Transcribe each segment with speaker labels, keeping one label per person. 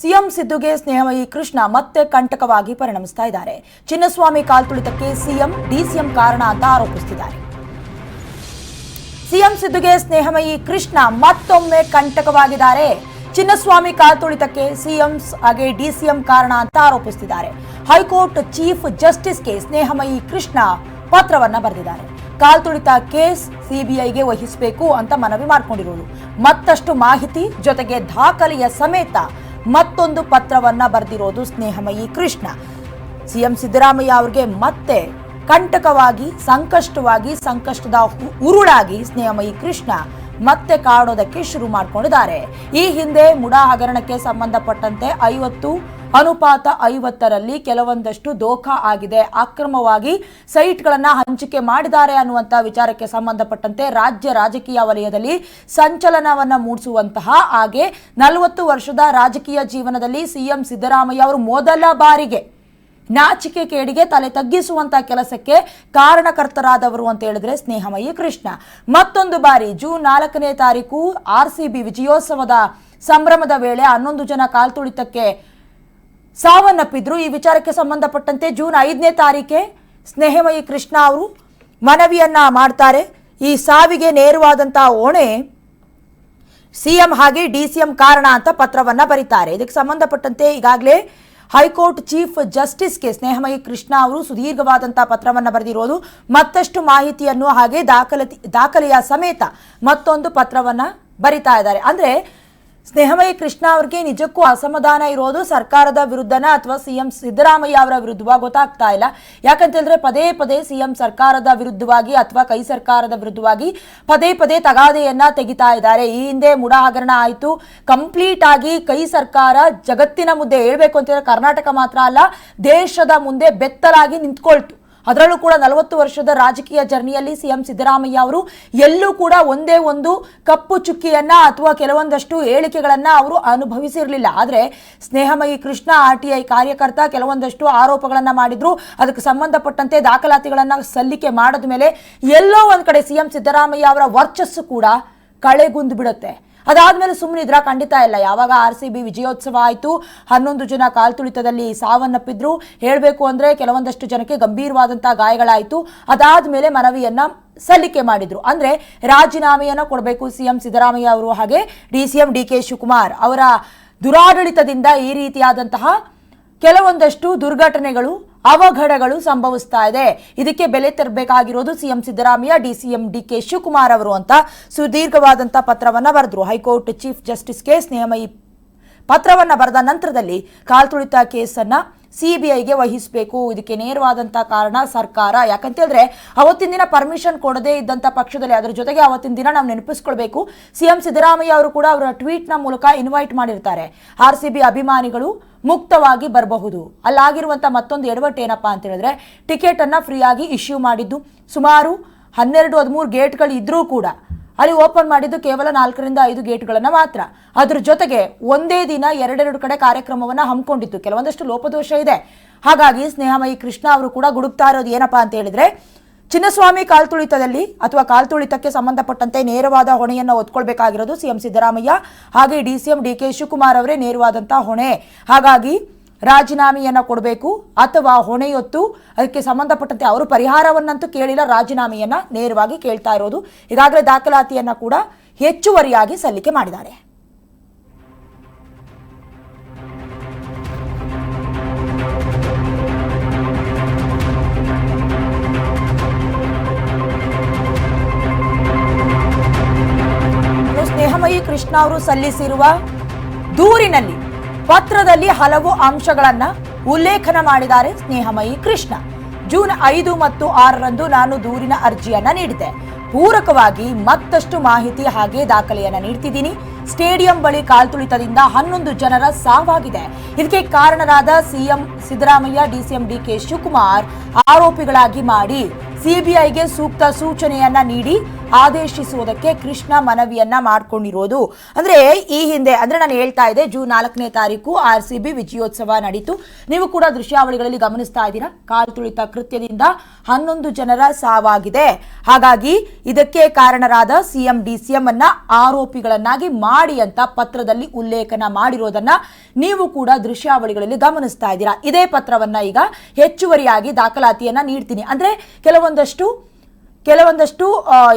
Speaker 1: CM ಸಿದ್ದುಗೆ ಸ್ನೇಹಮಯಿ ಕೃಷ್ಣ ಮತ್ತೆ ಕಂಟಕವಾಗಿ ಪರಿಣಮಿಸ್ತಾ ಇದ್ದಾರೆ. Chinnaswamy ಕಾಲ್ತುಳಿತಕ್ಕೆ CM DCM ಕಾರಣ ಅಂತ ಆರೋಪಿಸುತ್ತಿದ್ದಾರೆ. ಸಿಎಂ ಸಿದ್ದುಗೆ ಸ್ನೇಹಮಯಿ ಕೃಷ್ಣ ಮತ್ತೊಮ್ಮೆ ಕಂಟಕವಾಗಿದ್ದಾರೆ. ಚಿನ್ನಸ್ವಾಮಿ ಕಾಲ್ತುಳಿತಕ್ಕೆ ಸಿಎಂ ಹಾಗೆ ಡಿಸಿಎಂ ಕಾರಣ ಅಂತ ಆರೋಪಿಸುತ್ತಿದ್ದಾರೆ. ಹೈಕೋರ್ಟ್ ಚೀಫ್ ಜಸ್ಟಿಸ್ಗೆ ಸ್ನೇಹಮಯಿ ಕೃಷ್ಣ ಪತ್ರವನ್ನ ಬರೆದಿದ್ದಾರೆ. ಕಾಲ್ತುಳಿತ ಕೇಸ್ ಸಿಬಿಐಗೆ ವಹಿಸಬೇಕು ಅಂತ ಮನವಿ ಮಾಡಿಕೊಂಡಿರುವುದು, ಮತ್ತಷ್ಟು ಮಾಹಿತಿ ಜೊತೆಗೆ ದಾಖಲೆಯ ಸಮೇತ ಮತ್ತೊಂದು ಪತ್ರವನ್ನ ಬರೆದಿರೋದು ಸ್ನೇಹಮಯಿ ಕೃಷ್ಣ. ಸಿಎಂ ಸಿದ್ದರಾಮಯ್ಯ ಅವರಿಗೆ ಮತ್ತೆ ಕಂಟಕವಾಗಿ ಸಂಕಷ್ಟದ ಉರುಳಾಗಿ ಸ್ನೇಹಮಯಿ ಕೃಷ್ಣ ಮತ್ತೆ ಕಾಡೋದಕ್ಕೆ ಶುರು ಮಾಡಿಕೊಂಡಿದ್ದಾರೆ. ಈ ಹಿಂದೆ ಮುಡಾ ಹಗರಣಕ್ಕೆ ಸಂಬಂಧಪಟ್ಟಂತೆ 50:50ರಲ್ಲಿ ಕೆಲವೊಂದಷ್ಟು ದೋಖಾ ಆಗಿದೆ, ಅಕ್ರಮವಾಗಿ ಸೈಟ್ಗಳನ್ನ ಹಂಚಿಕೆ ಮಾಡಿದ್ದಾರೆ ಅನ್ನುವಂಥ ವಿಚಾರಕ್ಕೆ ಸಂಬಂಧಪಟ್ಟಂತೆ ರಾಜ್ಯ ರಾಜಕೀಯ ವಲಯದಲ್ಲಿ ಸಂಚಲನವನ್ನ ಮೂಡಿಸುವಂತಹ ಹಾಗೆ 40 ವರ್ಷದ ರಾಜಕೀಯ ಜೀವನದಲ್ಲಿ ಸಿಎಂ ಸಿದ್ದರಾಮಯ್ಯ ಅವರು ಮೊದಲ ಬಾರಿಗೆ ನಾಚಿಕೆ ಕೇಡಿಗೆ ತಲೆ ತಗ್ಗಿಸುವಂತಹ ಕೆಲಸಕ್ಕೆ ಕಾರಣಕರ್ತರಾದವರು ಅಂತ ಹೇಳಿದ್ರೆ ಸ್ನೇಹಮಯಿ ಕೃಷ್ಣ. ಮತ್ತೊಂದು ಬಾರಿ ಜೂನ್ 4ನೇ ತಾರೀಕು RCB ವಿಜಯೋತ್ಸವದ ಸಂಭ್ರಮದ ವೇಳೆ 11 ಜನ ಕಾಲ್ತುಳಿತಕ್ಕೆ ಸಾವನ್ನಪ್ಪಿದ್ರು. ಈ ವಿಚಾರಕ್ಕೆ ಸಂಬಂಧಪಟ್ಟಂತೆ ಜೂನ್ 5ನೇ ತಾರೀಕೆ ಸ್ನೇಹಮಯಿ ಕೃಷ್ಣ ಅವರು ಮನವಿಯನ್ನ ಮಾಡ್ತಾರೆ. ಈ ಸಾವಿಗೆ ನೇರವಾದಂತಹ ಹೊಣೆ ಸಿಎಂ ಹಾಗೆ ಡಿಸಿಎಂ ಕಾರಣ ಅಂತ ಪತ್ರವನ್ನ ಬರೀತಾರೆ. ಇದಕ್ಕೆ ಸಂಬಂಧಪಟ್ಟಂತೆ ಈಗಾಗಲೇ ಹೈಕೋರ್ಟ್ ಚೀಫ್ ಜಸ್ಟಿಸ್ಗೆ ಸ್ನೇಹಮಯಿ ಕೃಷ್ಣ ಅವರು ಸುದೀರ್ಘವಾದಂತಹ ಪತ್ರವನ್ನ ಬರೆದಿರೋದು, ಮತ್ತಷ್ಟು ಮಾಹಿತಿಯನ್ನು ಹಾಗೆ ದಾಖಲೆಯ ಸಮೇತ ಮತ್ತೊಂದು ಪತ್ರವನ್ನ ಬರಿತಾ ಇದ್ದಾರೆ. ಅಂದ್ರೆ ಸ್ನೇಹಮಯಿ ಕೃಷ್ಣ ಅವರಿಗೆ ನಿಜಕ್ಕೂ ಅಸಮಾಧಾನ ಇರೋದು ಸರ್ಕಾರದ ವಿರುದ್ಧನ ಅಥವಾ ಸಿಎಂ ಸಿದ್ದರಾಮಯ್ಯ ಅವರ ವಿರುದ್ಧವಾಗಿ ಗೊತ್ತಾಗ್ತಾ ಇಲ್ಲ. ಯಾಕಂತ ಹೇಳಿದ್ರೆ ಪದೇ ಪದೇ ಸಿಎಂ ಸರ್ಕಾರದ ವಿರುದ್ಧವಾಗಿ ಅಥವಾ ಕೈ ಸರ್ಕಾರದ ವಿರುದ್ಧವಾಗಿ ಪದೇ ತಗಾದೆಯನ್ನ ತೆಗಿತಾ ಇದ್ದಾರೆ. ಈ ಹಿಂದೆ ಮುಡಾ ಹಗರಣ ಆಯಿತು, ಕಂಪ್ಲೀಟ್ ಆಗಿ ಕೈ ಸರ್ಕಾರ ಜಗತ್ತಿನ ಮುಂದೆ ಹೇಳ್ಬೇಕು ಅಂತಂದ್ರೆ ಕರ್ನಾಟಕ ಮಾತ್ರ ಅಲ್ಲ ದೇಶದ ಮುಂದೆ ಬೆತ್ತಲಾಗಿ ನಿಂತ್ಕೊಳ್ತು. ಅದರಲ್ಲೂ ಕೂಡ 40 ವರ್ಷದ ರಾಜಕೀಯ ಜರ್ನಿಯಲ್ಲಿ ಸಿಎಂ ಸಿದ್ದರಾಮಯ್ಯ ಅವರು ಎಲ್ಲೂ ಕೂಡ ಒಂದೇ ಒಂದು ಕಪ್ಪು ಚುಕ್ಕಿಯನ್ನ ಅಥವಾ ಕೆಲವೊಂದಷ್ಟು ಹೇಳಿಕೆಗಳನ್ನ ಅವರು ಅನುಭವಿಸಿರಲಿಲ್ಲ. ಆದರೆ ಸ್ನೇಹಮಯಿ ಕೃಷ್ಣ RTI ಕಾರ್ಯಕರ್ತ ಕೆಲವೊಂದಷ್ಟು ಆರೋಪಗಳನ್ನ ಮಾಡಿದ್ರು. ಅದಕ್ಕೆ ಸಂಬಂಧಪಟ್ಟಂತೆ ದಾಖಲಾತಿಗಳನ್ನ ಸಲ್ಲಿಕೆ ಮಾಡಿದ ಮೇಲೆ ಎಲ್ಲೋ ಒಂದ್ ಕಡೆ ಸಿಎಂ ಸಿದ್ದರಾಮಯ್ಯ ಅವರ ವರ್ಚಸ್ಸು ಕೂಡ ಕಳೆಗುಂದು ಬಿಡುತ್ತೆ. ಅದಾದ್ಮೇಲೆ ಸುಮ್ಮನಿದ್ರ ಖಂಡಿತ ಇಲ್ಲ. ಯಾವಾಗ RCB ವಿಜಯೋತ್ಸವ ಆಯಿತು, 11 ಜನ ಕಾಲ್ತುಳಿತದಲ್ಲಿ ಸಾವನ್ನಪ್ಪಿದ್ರು. ಹೇಳಬೇಕು ಅಂದ್ರೆ ಕೆಲವೊಂದಷ್ಟು ಜನಕ್ಕೆ ಗಂಭೀರವಾದಂತಹ ಗಾಯಗಳಾಯಿತು. ಅದಾದ್ಮೇಲೆ ಮನವಿಯನ್ನ ಸಲ್ಲಿಕೆ ಮಾಡಿದ್ರು. ಅಂದ್ರೆ ರಾಜೀನಾಮೆಯನ್ನ ಕೊಡಬೇಕು ಸಿಎಂ ಸಿದ್ದರಾಮಯ್ಯ ಅವರು ಹಾಗೆ DCM DK ಶಿವಕುಮಾರ್ ಅವರ ದುರಾಡಳಿತದಿಂದ ಈ ರೀತಿಯಾದಂತಹ ಕೆಲವೊಂದಷ್ಟು ದುರ್ಘಟನೆಗಳು ಅವಘಡಗಳು ಸಂಭವಿಸ್ತಾ ಇದೆ. ಇದಕ್ಕೆ ಬೆಲೆ ತರಬೇಕಾಗಿರೋದು CM Siddaramaiah, DCM DK Shivakumar ಅವರು ಅಂತ ಸುದೀರ್ಘವಾದಂತಹ ಪತ್ರವನ್ನ ಬರೆದ್ರು. ಹೈಕೋರ್ಟ್ ಚೀಫ್ ಜಸ್ಟಿಸ್ಗೆ ಸ್ನೇಹಮಯಿ ಪತ್ರವನ್ನ ಬರೆದ ನಂತರದಲ್ಲಿ ಕಾಲ್ತುಳಿತ ಕೇಸನ್ನ ಸಿಬಿಐಗೆ ವಹಿಸಬೇಕು, ಇದಕ್ಕೆ ನೇರವಾದಂತಹ ಕಾರಣ ಸರ್ಕಾರ. ಯಾಕಂತ ಹೇಳಿದ್ರೆ ಅವತ್ತಿನ ದಿನ ಪರ್ಮಿಷನ್ ಕೊಡದೇ ಇದ್ದಂಥ ಪಕ್ಷದಲ್ಲಿ ಅದರ ಜೊತೆಗೆ ಅವತ್ತಿನ ದಿನ ನಾವು ನೆನಪಿಸ್ಕೊಳ್ಬೇಕು, ಸಿಎಂ ಸಿದ್ದರಾಮಯ್ಯ ಅವರು ಕೂಡ ಅವರ ಟ್ವೀಟ್ನ ಮೂಲಕ ಇನ್ವೈಟ್ ಮಾಡಿರ್ತಾರೆ RCB ಅಭಿಮಾನಿಗಳು ಮುಕ್ತವಾಗಿ ಬರಬಹುದು. ಅಲ್ಲಾಗಿರುವಂಥ ಮತ್ತೊಂದು ಎಡವಟ್ಟು ಏನಪ್ಪಾ ಅಂತ ಹೇಳಿದ್ರೆ ಟಿಕೆಟ್ ಅನ್ನ ಫ್ರೀಯಾಗಿ ಇಶ್ಯೂ ಮಾಡಿದ್ದು. ಸುಮಾರು 12-13 ಗೇಟ್ಗಳು ಇದ್ರೂ ಕೂಡ ಅಲ್ಲಿ ಓಪನ್ ಮಾಡಿದ್ದು ಕೇವಲ 4ರಿಂದ 5 ಗೇಟ್ಗಳನ್ನ ಮಾತ್ರ. ಅದ್ರ ಜೊತೆಗೆ ಒಂದೇ ದಿನ 2 ಕಡೆ ಕಾರ್ಯಕ್ರಮವನ್ನ ಹಮ್ಮಿಕೊಂಡಿತ್ತು. ಕೆಲವೊಂದಷ್ಟು ಲೋಪದೋಷ ಇದೆ. ಹಾಗಾಗಿ ಸ್ನೇಹಮಯಿ ಕೃಷ್ಣ ಅವರು ಕೂಡ ಗುಡುಕ್ತಾ ಇರೋದು ಏನಪ್ಪಾ ಅಂತ ಹೇಳಿದ್ರೆ ಚಿನ್ನಸ್ವಾಮಿ ಕಾಲ್ತುಳಿತದಲ್ಲಿ ಅಥವಾ ಕಾಲ್ತುಳಿತಕ್ಕೆ ಸಂಬಂಧಪಟ್ಟಂತೆ ನೇರವಾದ ಹೊಣೆಯನ್ನು ಹೊತ್ಕೊಳ್ಬೇಕಾಗಿರೋದು ಸಿಎಂ ಸಿದ್ದರಾಮಯ್ಯ ಹಾಗೆ DCM DK ಶಿವಕುಮಾರ್ ಅವರೇ ನೇರವಾದಂತಹ ಹೊಣೆ. ಹಾಗಾಗಿ ರಾಜೀನಾಮೆಯನ್ನ ಕೊಡಬೇಕು ಅಥವಾ ಹೊಣೆಯೊತ್ತು ಅದಕ್ಕೆ ಸಂಬಂಧಪಟ್ಟಂತೆ ಅವರು ಪರಿಹಾರವನ್ನಂತೂ ಕೇಳಿಲ್ಲ, ರಾಜೀನಾಮೆಯನ್ನ ನೇರವಾಗಿ ಕೇಳ್ತಾ ಇರೋದು. ಈಗಾಗಲೇ ದಾಖಲಾತಿಯನ್ನ ಕೂಡ ಹೆಚ್ಚುವರಿಯಾಗಿ ಸಲ್ಲಿಕೆ ಮಾಡಿದ್ದಾರೆ. ಸ್ನೇಹಮಯಿ ಕೃಷ್ಣ ಅವರು ಸಲ್ಲಿಸಿರುವ ದೂರಿನಲ್ಲಿ ಪತ್ರದಲ್ಲಿ ಹಲವು ಅಂಶಗಳನ್ನ ಉಲ್ಲೇಖನ ಮಾಡಿದ್ದಾರೆ ಸ್ನೇಹಮಯಿ ಕೃಷ್ಣ. ಜೂನ್ 5 ಮತ್ತು 6ರಂದು ನಾನು ದೂರಿನ ಅರ್ಜಿಯನ್ನ ನೀಡಿದ್ದೆ. ಪೂರಕವಾಗಿ ಮತ್ತಷ್ಟು ಮಾಹಿತಿ ಹಾಗೆ ದಾಖಲೆಯನ್ನ ನೀಡ್ತಿದ್ದೀನಿ. ಸ್ಟೇಡಿಯಂ ಬಳಿ ಕಾಲ್ತುಳಿತದಿಂದ 11 ಜನರ ಸಾವಾಗಿದೆ. ಇದಕ್ಕೆ ಕಾರಣರಾದ CM Siddaramaiah, DCM DK Shivakumar ಆರೋಪಿಗಳಾಗಿ ಮಾಡಿ ಸಿಬಿಐಗೆ ಸೂಕ್ತ ಸೂಚನೆಯನ್ನ ನೀಡಿ ಆದೇಶಿಸುವುದಕ್ಕೆ ಕೃಷ್ಣ ಮನವಿಯನ್ನ ಮಾಡ್ಕೊಂಡಿರೋದು. ಅಂದ್ರೆ ಈ ಹಿಂದೆ ಅಂದ್ರೆ ನಾನು ಹೇಳ್ತಾ ಇದ್ದೆ ಜೂನ್ 4ನೇ ತಾರೀಕು RCB ವಿಜಯೋತ್ಸವ ನಡೀತು. ನೀವು ಕೂಡ ದೃಶ್ಯಾವಳಿಗಳಲ್ಲಿ ಗಮನಿಸ್ತಾ ಇದ್ದೀರಾ, ಕಾಲ್ತುಳಿತ ಕೃತ್ಯದಿಂದ 11 ಜನರ ಸಾವಾಗಿದೆ. ಹಾಗಾಗಿ ಇದಕ್ಕೆ ಕಾರಣರಾದ CM DCM ಅನ್ನ ಆರೋಪಿಗಳನ್ನಾಗಿ ಮಾಡಿ ಅಂತ ಪತ್ರದಲ್ಲಿ ಉಲ್ಲೇಖನ ಮಾಡಿರೋದನ್ನ ನೀವು ಕೂಡ ದೃಶ್ಯಾವಳಿಗಳಲ್ಲಿ ಗಮನಿಸ್ತಾ ಇದ್ದೀರಾ. ಇದೇ ಪತ್ರವನ್ನ ಈಗ ಹೆಚ್ಚುವರಿಯಾಗಿ ದಾಖಲಾತಿಯನ್ನ ನೀಡ್ತೀನಿ. ಅಂದ್ರೆ ಕೆಲವೊಂದಷ್ಟು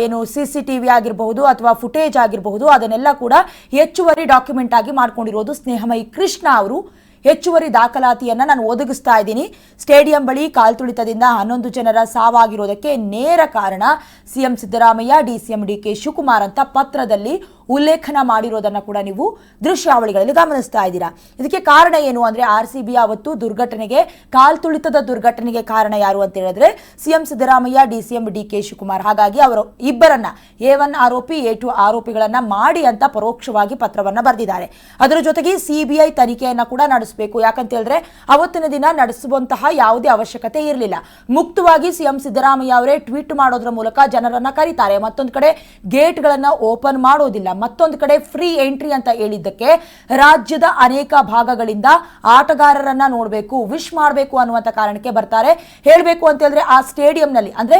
Speaker 1: ಏನು CCTV ಆಗಿರಬಹುದು ಅಥವಾ ಫುಟೇಜ್ ಆಗಿರಬಹುದು, ಅದನ್ನೆಲ್ಲ ಕೂಡ ಹೆಚ್ಚುವರಿ ಡಾಕ್ಯುಮೆಂಟ್ ಆಗಿ ಮಾಡ್ಕೊಂಡಿರೋದು ಸ್ನೇಹಮಯಿ ಕೃಷ್ಣ ಅವರು. ಹೆಚ್ಚುವರಿ ದಾಖಲಾತಿಯನ್ನ ನಾನು ಒದಗಿಸ್ತಾ ಇದ್ದೀನಿ. ಸ್ಟೇಡಿಯಂ ಬಳಿ ಕಾಲ್ತುಳಿತದಿಂದ 11 ಜನರ ಸಾವಾಗಿರೋದಕ್ಕೆ ನೇರ ಕಾರಣ CM Siddaramaiah, DCM DK Shivakumar ಅಂತ ಪತ್ರದಲ್ಲಿ ಉಲ್ಲೇಖನ ಮಾಡಿರೋದನ್ನ ಕೂಡ ನೀವು ದೃಶ್ಯಾವಳಿಗಳಲ್ಲಿ ಗಮನಿಸ್ತಾ ಇದ್ದೀರಾ. ಇದಕ್ಕೆ ಕಾರಣ ಏನು ಅಂದ್ರೆ RCB ಅವತ್ತು ದುರ್ಘಟನೆಗೆ, ಕಾಲ್ತುಳಿತದ ದುರ್ಘಟನೆಗೆ ಕಾರಣ ಯಾರು ಅಂತ ಹೇಳಿದ್ರೆ CM Siddaramaiah, DCM DK Shivakumar. ಹಾಗಾಗಿ ಅವರು ಇಬ್ಬರನ್ನ A1 ಆರೋಪಿ, A2 ಆರೋಪಿಗಳನ್ನ ಮಾಡಿ ಅಂತ ಪರೋಕ್ಷವಾಗಿ ಪತ್ರವನ್ನ ಬರೆದಿದ್ದಾರೆ. ಅದರ ಜೊತೆಗೆ CBI ತನಿಖೆಯನ್ನ ಕೂಡ ನಡೆಸಬೇಕು. ಯಾಕಂತ ಹೇಳಿದ್ರೆ ಅವತ್ತಿನ ದಿನ ನಡೆಸುವಂತಹ ಯಾವುದೇ ಅವಶ್ಯಕತೆ ಇರಲಿಲ್ಲ. ಮುಕ್ತವಾಗಿ CM ಸಿದ್ದರಾಮಯ್ಯ ಅವರೇ ಟ್ವೀಟ್ ಮಾಡೋದ್ರ ಮೂಲಕ ಜನರನ್ನ ಕರೀತಾರೆ. ಮತ್ತೊಂದು ಕಡೆ ಗೇಟ್ ಗಳನ್ನ ಓಪನ್ ಮಾಡೋದಿಲ್ಲ. ಮತ್ತೊಂದು ಕಡೆ ಫ್ರೀ ಎಂಟ್ರಿ ಅಂತ ಹೇಳಿದ್ದಕ್ಕೆ ರಾಜ್ಯದ ಅನೇಕ ಭಾಗಗಳಿಂದ ಆಟಗಾರರನ್ನ ನೋಡಬೇಕು, ವಿಶ್ ಮಾಡಬೇಕು ಅನ್ನುವಂತ ಕಾರಣಕ್ಕೆ ಬರ್ತಾರೆ. ಹೇಳಬೇಕು ಅಂತ ಹೇಳಿದ್ರೆ ಆ ಸ್ಟೇಡಿಯಂನಲ್ಲಿ ಅಂದ್ರೆ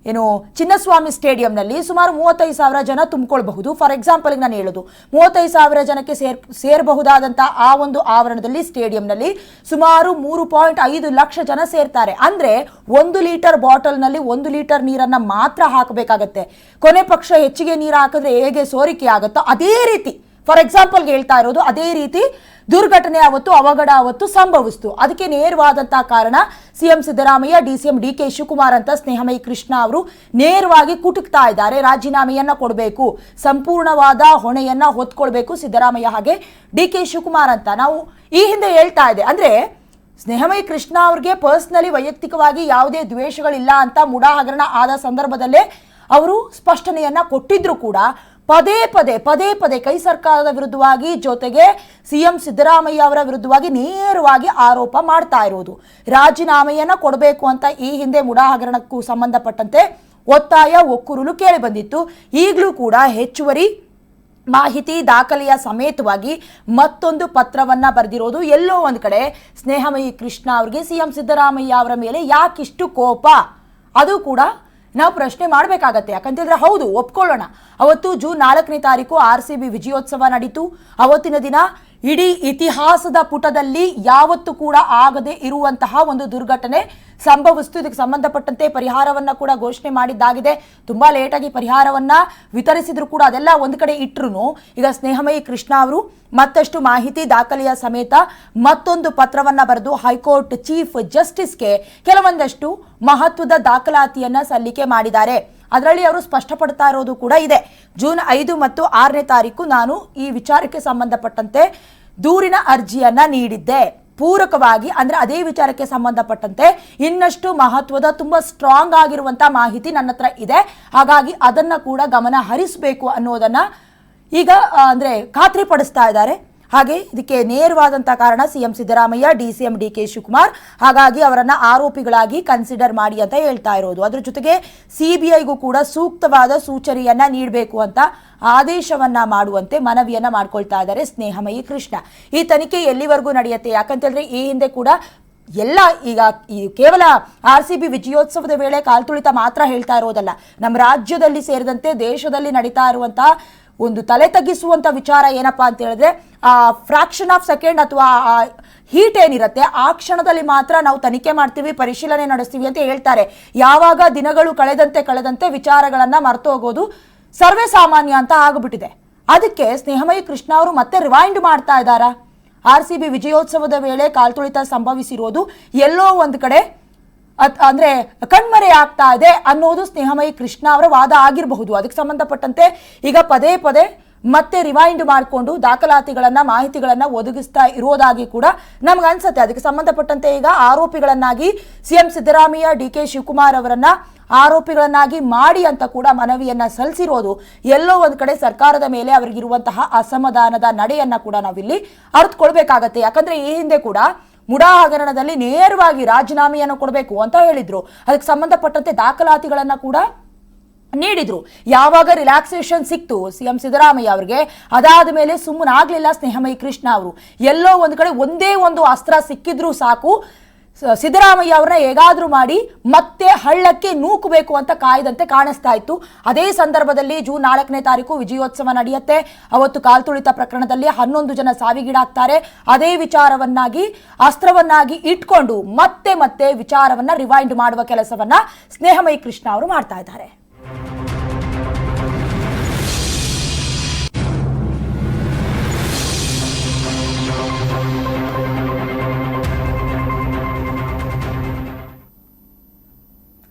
Speaker 1: ಏನು ಚಿನ್ನಸ್ವಾಮಿ ಸ್ಟೇಡಿಯಂನಲ್ಲಿ ಸುಮಾರು 35,000 ಜನ ತುಂಬಿಕೊಳ್ಬಹುದು. ಫಾರ್ ಎಕ್ಸಾಂಪಲ್ ನಾನು ಹೇಳೋದು 35,000 ಜನಕ್ಕೆ ಸೇರಬಹುದಾದಂತಹ ಆ ಒಂದು ಆವರಣದಲ್ಲಿ ಸ್ಟೇಡಿಯಂನಲ್ಲಿ ಸುಮಾರು 3.5 ಲಕ್ಷ ಜನ ಸೇರ್ತಾರೆ. ಅಂದ್ರೆ 1 ಲೀಟರ್ ಬಾಟಲ್ನಲ್ಲಿ 1 ಲೀಟರ್ ನೀರನ್ನ ಮಾತ್ರ ಹಾಕಬೇಕಾಗತ್ತೆ. ಕೊನೆ ಪಕ್ಷ ಹೆಚ್ಚಿಗೆ ನೀರು ಹಾಕಿದ್ರೆ ಹೇಗೆ ಸೋರಿಕೆ ಆಗುತ್ತೋ ಅದೇ ರೀತಿ, ಫಾರ್ ಎಕ್ಸಾಂಪಲ್ ಹೇಳ್ತಾ ಇರೋದು, ಅದೇ ರೀತಿ ದುರ್ಘಟನೆ ಅವತ್ತು, ಅವಘಡ ಅವತ್ತು ಸಂಭವಿಸ್ತು. ಅದಕ್ಕೆ ನೇರವಾದಂತಹ ಕಾರಣ CM Siddaramaiah, DCM DK Shivakumar ಅಂತ ಸ್ನೇಹಮಯಿ ಕೃಷ್ಣ ಅವರು ನೇರವಾಗಿ ಕುಟುಕ್ತಾ ಇದ್ದಾರೆ. ರಾಜೀನಾಮೆಯನ್ನ ಕೊಡಬೇಕು, ಸಂಪೂರ್ಣವಾದ ಹೊಣೆಯನ್ನ ಹೊತ್ಕೊಳ್ಬೇಕು ಸಿದ್ದರಾಮಯ್ಯ ಹಾಗೆ DK ಶಿವಕುಮಾರ್ ಅಂತ ನಾವು ಈ ಹಿಂದೆ ಹೇಳ್ತಾ ಇದೆ. ಅಂದ್ರೆ ಸ್ನೇಹಮಯಿ ಕೃಷ್ಣ ಅವ್ರಿಗೆ ಪರ್ಸನಲಿ ವೈಯಕ್ತಿಕವಾಗಿ ಯಾವುದೇ ದ್ವೇಷಗಳಿಲ್ಲ ಅಂತ ಮುಡಾ ಹಗರಣ ಆದ ಸಂದರ್ಭದಲ್ಲೇ ಅವರು ಸ್ಪಷ್ಟನೆಯನ್ನ ಕೊಟ್ಟಿದ್ರು ಕೂಡ ಪದೇ ಪದೇ ಕೈ ಸರ್ಕಾರದ ವಿರುದ್ಧವಾಗಿ, ಜೊತೆಗೆ CM ಸಿದ್ದರಾಮಯ್ಯ ಅವರ ವಿರುದ್ಧವಾಗಿ ನೇರವಾಗಿ ಆರೋಪ ಮಾಡ್ತಾ ಇರೋದು. ರಾಜೀನಾಮೆಯನ್ನ ಕೊಡಬೇಕು ಅಂತ ಈ ಹಿಂದೆ ಮುಡಾ ಹಗರಣಕ್ಕೂ ಸಂಬಂಧಪಟ್ಟಂತೆ ಒತ್ತಾಯ, ಒಕ್ಕುರುಲು ಕೇಳಿ ಬಂದಿತ್ತು. ಈಗಲೂ ಕೂಡ ಹೆಚ್ಚುವರಿ ಮಾಹಿತಿ ದಾಖಲೆಯ ಸಮೇತವಾಗಿ ಮತ್ತೊಂದು ಪತ್ರವನ್ನ ಬರೆದಿರೋದು. ಎಲ್ಲೋ ಒಂದು ಕಡೆ ಸ್ನೇಹಮಯಿ ಕೃಷ್ಣ ಅವರಿಗೆ CM ಸಿದ್ದರಾಮಯ್ಯ ಅವರ ಮೇಲೆ ಯಾಕಿಷ್ಟು ಕೋಪ, ಅದು ಕೂಡ ನಾವು ಪ್ರಶ್ನೆ ಮಾಡಬೇಕಾಗತ್ತೆ. ಯಾಕಂತಂದ್ರೆ ಹೌದು, ಒಪ್ಕೊಳ್ಳೋಣ, ಅವತ್ತು ಜೂನ್ 4ನೇ ತಾರೀಕು RCB ವಿಜಯೋತ್ಸವ ನಡೀತು. ಅವತ್ತಿನ ದಿನ ಇಡೀ ಇತಿಹಾಸದ ಪುಟದಲ್ಲಿ ಯಾವತ್ತೂ ಕೂಡ ಆಗದೆ ಇರುವಂತಹ ಒಂದು ದುರ್ಘಟನೆ ಸಂಭವಿಸ್ತು. ಇದಕ್ಕೆ ಸಂಬಂಧಪಟ್ಟಂತೆ ಪರಿಹಾರವನ್ನ ಕೂಡ ಘೋಷಣೆ ಮಾಡಿದ್ದಾಗಿದೆ. ತುಂಬಾ ಲೇಟಾಗಿ ಪರಿಹಾರವನ್ನ ವಿತರಿಸಿದ್ರು ಕೂಡ ಅದೆಲ್ಲ ಒಂದು ಕಡೆ ಇಟ್ರು ಈಗ ಸ್ನೇಹಮಯಿ ಕೃಷ್ಣ ಅವರು ಮತ್ತಷ್ಟು ಮಾಹಿತಿ ದಾಖಲೆಯ ಸಮೇತ ಮತ್ತೊಂದು ಪತ್ರವನ್ನ ಬರೆದು ಹೈಕೋರ್ಟ್ ಚೀಫ್ ಜಸ್ಟಿಸ್ಗೆ ಕೆಲವೊಂದಷ್ಟು ಮಹತ್ವದ ದಾಖಲಾತಿಯನ್ನ ಸಲ್ಲಿಕೆ ಮಾಡಿದ್ದಾರೆ. ಅದರಲ್ಲಿ ಅವರು ಸ್ಪಷ್ಟಪಡ್ತಾ ಇರೋದು ಕೂಡ ಇದೆ. ಜೂನ್ 5 ಮತ್ತು 6ನೇ ತಾರೀಕು ನಾನು ಈ ವಿಚಾರಕ್ಕೆ ಸಂಬಂಧಪಟ್ಟಂತೆ ದೂರಿನ ಅರ್ಜಿಯನ್ನ ನೀಡಿದ್ದೆ. ಪೂರಕವಾಗಿ ಅಂದ್ರೆ ಅದೇ ವಿಚಾರಕ್ಕೆ ಸಂಬಂಧಪಟ್ಟಂತೆ ಇನ್ನಷ್ಟು ಮಹತ್ವದ ತುಂಬಾ ಸ್ಟ್ರಾಂಗ್ ಆಗಿರುವಂತಹ ಮಾಹಿತಿ ನನ್ನ ಹತ್ರ ಇದೆ. ಹಾಗಾಗಿ ಅದನ್ನ ಕೂಡ ಗಮನ ಹರಿಸಬೇಕು ಅನ್ನೋದನ್ನ ಈಗ ಅಂದ್ರೆ ಖಾತ್ರಿ ಪಡಿಸ್ತಾ ಇದ್ದಾರೆ. ಹಾಗೆ ಇದಕ್ಕೆ ನೇರವಾದಂತಹ ಕಾರಣ CM Siddaramaiah, DCM DK Shivakumar. ಹಾಗಾಗಿ ಅವರನ್ನ ಆರೋಪಿಗಳಾಗಿ ಕನ್ಸಿಡರ್ ಮಾಡಿ ಅಂತ ಹೇಳ್ತಾ ಇರೋದು. ಅದ್ರ ಜೊತೆಗೆ CBIಗೂ ಕೂಡ ಸೂಕ್ತವಾದ ಸೂಚನೆಯನ್ನ ನೀಡಬೇಕು ಅಂತ ಆದೇಶವನ್ನ ಮಾಡುವಂತೆ ಮನವಿಯನ್ನ ಮಾಡ್ಕೊಳ್ತಾ ಇದ್ದಾರೆ ಸ್ನೇಹಮಯಿ ಕೃಷ್ಣ. ಈ ತನಿಖೆ ಎಲ್ಲಿವರೆಗೂ ನಡೆಯುತ್ತೆ? ಯಾಕಂತಂದ್ರೆ ಈ ಹಿಂದೆ ಕೂಡ ಎಲ್ಲ ಈಗ ಕೇವಲ RCB ವಿಜಯೋತ್ಸವದ ವೇಳೆ ಕಾಲ್ತುಳಿತ ಮಾತ್ರ ಹೇಳ್ತಾ ಇರೋದಲ್ಲ, ನಮ್ಮ ರಾಜ್ಯದಲ್ಲಿ ಸೇರಿದಂತೆ ದೇಶದಲ್ಲಿ ನಡೀತಾ ಇರುವಂತಹ ಒಂದು ತಲೆ ತಗ್ಗಿಸುವಂತ ವಿಚಾರ ಏನಪ್ಪಾ ಅಂತ ಹೇಳಿದ್ರೆ ಫ್ರಾಕ್ಷನ್ ಆಫ್ ಸೆಕೆಂಡ್ ಅಥವಾ ಹೀಟ್ ಏನಿರುತ್ತೆ ಆ ಕ್ಷಣದಲ್ಲಿ ಮಾತ್ರ ನಾವು ತನಿಖೆ ಮಾಡ್ತೀವಿ, ಪರಿಶೀಲನೆ ನಡೆಸ್ತೀವಿ ಅಂತ ಹೇಳ್ತಾರೆ. ಯಾವಾಗ ದಿನಗಳು ಕಳೆದಂತೆ ವಿಚಾರಗಳನ್ನ ಮರೆತು ಹೋಗೋದು ಸರ್ವೇ ಸಾಮಾನ್ಯ ಅಂತ ಆಗ್ಬಿಟ್ಟಿದೆ. ಅದಕ್ಕೆ ಸ್ನೇಹಮಯಿ ಕೃಷ್ಣ ಅವರು ಮತ್ತೆ ರಿವೈಂಡ್ ಮಾಡ್ತಾ ಇದ್ದಾರಾ? RCB ವಿಜಯೋತ್ಸವದ ವೇಳೆ ಕಾಲ್ತುಳಿತ ಸಂಭವಿಸಿರೋದು ಎಲ್ಲೋ ಒಂದು ಕಡೆ ಅಂದ್ರೆ ಕಣ್ಮರೆ ಆಗ್ತಾ ಇದೆ ಅನ್ನೋದು ಸ್ನೇಹಮಯಿ ಕೃಷ್ಣ ಅವರ ವಾದ ಆಗಿರಬಹುದು. ಅದಕ್ಕೆ ಸಂಬಂಧಪಟ್ಟಂತೆ ಈಗ ಪದೇ ಮತ್ತೆ ರಿವೈಂಡ್ ಮಾಡಿಕೊಂಡು ದಾಖಲಾತಿಗಳನ್ನ, ಮಾಹಿತಿಗಳನ್ನ ಒದಗಿಸ್ತಾ ಇರೋದಾಗಿ ಕೂಡ ನಮ್ಗೆ ಅನ್ಸುತ್ತೆ. ಅದಕ್ಕೆ ಸಂಬಂಧಪಟ್ಟಂತೆ ಈಗ ಆರೋಪಿಗಳನ್ನಾಗಿ CM ಸಿದ್ದರಾಮಯ್ಯ, DK ಶಿವಕುಮಾರ್ ಅವರನ್ನ ಆರೋಪಿಗಳನ್ನಾಗಿ ಮಾಡಿ ಅಂತ ಕೂಡ ಮನವಿಯನ್ನ ಸಲ್ಲಿಸಿರೋದು ಎಲ್ಲೋ ಒಂದ್ ಕಡೆ ಸರ್ಕಾರದ ಮೇಲೆ ಅವರಿಗಿರುವಂತಹ ಅಸಮಾಧಾನದ ನಡೆಯನ್ನ ಕೂಡ ನಾವಿಲ್ಲಿ ಅರ್ಥಕೊಳ್ಬೇಕಾಗತ್ತೆ. ಯಾಕಂದ್ರೆ ಈ ಹಿಂದೆ ಕೂಡ ಮುಡಾ ಹಗರಣದಲ್ಲಿ ನೇರವಾಗಿ ರಾಜೀನಾಮೆಯನ್ನು ಕೊಡಬೇಕು ಅಂತ ಹೇಳಿದ್ರು. ಅದಕ್ಕೆ ಸಂಬಂಧಪಟ್ಟಂತೆ ದಾಖಲಾತಿಗಳನ್ನ ಕೂಡ ನೀಡಿದ್ರು. ಯಾವಾಗ ರಿಲ್ಯಾಕ್ಸೇಷನ್ ಸಿಕ್ತು ಸಿಎಂ ಸಿದ್ದರಾಮಯ್ಯ ಅವರಿಗೆ, ಅದಾದ ಮೇಲೆ ಸುಮ್ಮನಾಗ್ಲಿಲ್ಲ ಸ್ನೇಹಮಯಿ ಕೃಷ್ಣ ಅವರು. ಎಲ್ಲೋ ಒಂದು ಕಡೆ ಒಂದೇ ಒಂದು ಅಸ್ತ್ರ ಸಿಕ್ಕಿದ್ರು ಸಾಕು, ಸಿದ್ದರಾಮಯ್ಯ ಅವರನ್ನ ಹೇಗಾದ್ರೂ ಮಾಡಿ ಮತ್ತೆ ಹಳ್ಳಕ್ಕೆ ನೂಕಬೇಕು ಅಂತ ಕಾಯ್ದಂತೆ ಕಾಣಿಸ್ತಾ ಇತ್ತು. ಅದೇ ಸಂದರ್ಭದಲ್ಲಿ ಜೂನ್ 4ನೇ ತಾರೀಕು ವಿಜಯೋತ್ಸವ ನಡೆಯುತ್ತೆ. ಅವತ್ತು ಕಾಲ್ತುಳಿತ ಪ್ರಕರಣದಲ್ಲಿ 11 ಜನ ಸಾವಿಗೀಡಾಗ್ತಾರೆ. ಅದೇ ವಿಚಾರವನ್ನಾಗಿ ಅಸ್ತ್ರವನ್ನಾಗಿ ಇಟ್ಕೊಂಡು ಮತ್ತೆ ವಿಚಾರವನ್ನ ರಿವೈಂಡ್ ಮಾಡುವ ಕೆಲಸವನ್ನ ಸ್ನೇಹಮಯಿ ಕೃಷ್ಣ ಅವರು ಮಾಡ್ತಾ ಇದ್ದಾರೆ.